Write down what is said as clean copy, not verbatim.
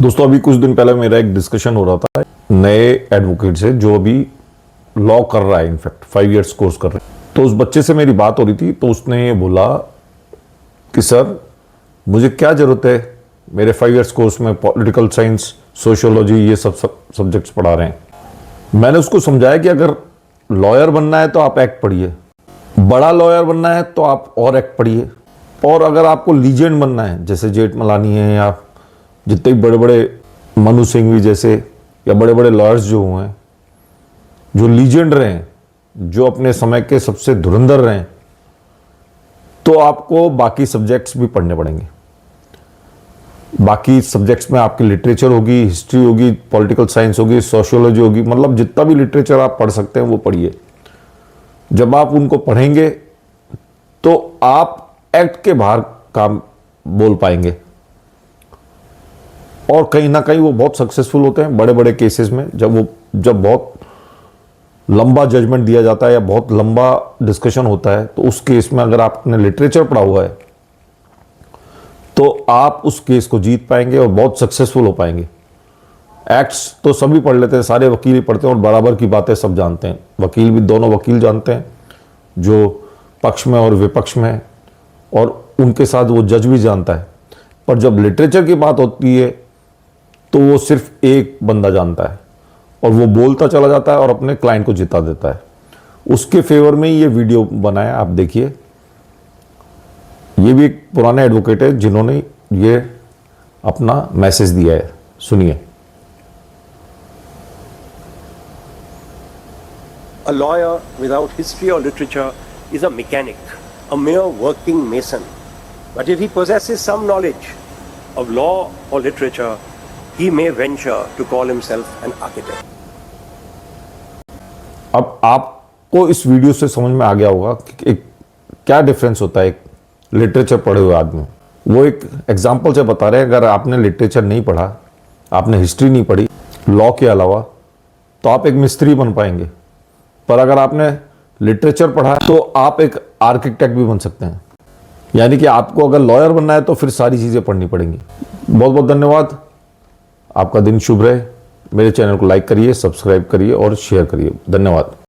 दोस्तों अभी कुछ दिन पहले मेरा एक डिस्कशन हो रहा था नए एडवोकेट से जो अभी लॉ कर रहा है, इनफैक्ट 5 इयर्स कोर्स कर रहा है। तो उस बच्चे से मेरी बात हो रही थी तो उसने ये बोला कि सर मुझे क्या ज़रूरत है, मेरे 5 इयर्स कोर्स में पॉलिटिकल साइंस, सोशियोलॉजी ये सब सब्जेक्ट्स पढ़ा रहे हैं। मैंने उसको समझाया कि अगर लॉयर बनना है तो आप एक्ट पढ़िए, बड़ा लॉयर बनना है तो आप और एक्ट पढ़िए, और अगर आपको लीजेंड बनना है जैसे जेठमलानी है या जितने बड़े बड़े मनु सिंघवी जैसे या बड़े बड़े लॉयर्स जो हुए हैं, जो लीजेंड रहे हैं, जो अपने समय के सबसे धुरंधर रहे हैं, तो आपको बाकी सब्जेक्ट्स भी पढ़ने पड़ेंगे। बाकी सब्जेक्ट्स में आपकी लिटरेचर होगी, हिस्ट्री होगी, पॉलिटिकल साइंस होगी, सोशियोलॉजी होगी, मतलब जितना भी लिटरेचर आप पढ़ सकते हैं वो पढ़िए। जब आप उनको पढ़ेंगे तो आप एक्ट के बाहर काम बोल पाएंगे, और कहीं ना कहीं वो बहुत सक्सेसफुल होते हैं बड़े बड़े केसेस में। जब बहुत लंबा जजमेंट दिया जाता है या बहुत लंबा डिस्कशन होता है तो उस केस में अगर आपने लिटरेचर पढ़ा हुआ है तो आप उस केस को जीत पाएंगे और बहुत सक्सेसफुल हो पाएंगे। एक्ट्स तो सभी पढ़ लेते हैं, सारे वकील ही पढ़ते हैं और बराबर की बातें सब जानते हैं। वकील भी, दोनों वकील जानते हैं, जो पक्ष में और विपक्ष में, और उनके साथ वो जज भी जानता है। पर जब लिटरेचर की बात होती है तो वो सिर्फ एक बंदा जानता है और वो बोलता चला जाता है और अपने क्लाइंट को जिता देता है। उसके फेवर में ही ये वीडियो बनाया, आप देखिए। ये भी एक पुराने एडवोकेट है जिन्होंने ये अपना मैसेज दिया है, सुनिए। A lawyer without history or literature is a mechanic, a mere working mason. But if he possesses some knowledge of law or literature, he may venture to call himself an architect. अब आपको इस video से समझ में आ गया होगा कि क्या डिफरेंस होता है एक लिटरेचर पढ़े हुए आदमी। वो एक एग्जाम्पल से बता रहे हैं, अगर आपने लिटरेचर नहीं पढ़ा, आपने हिस्ट्री नहीं पढ़ी लॉ के अलावा, तो आप एक मिस्त्री बन पाएंगे। पर अगर आपने लिटरेचर पढ़ा तो आप एक आर्किटेक्ट भी बन सकते हैं। यानी कि आपको अगर लॉयर बनना है तो फिर सारी चीज़ें पढ़नी पड़ेंगी। बहुत बहुत धन्यवाद, आपका दिन शुभ रहे। मेरे चैनल को लाइक करिए, सब्सक्राइब करिए और शेयर करिए। धन्यवाद।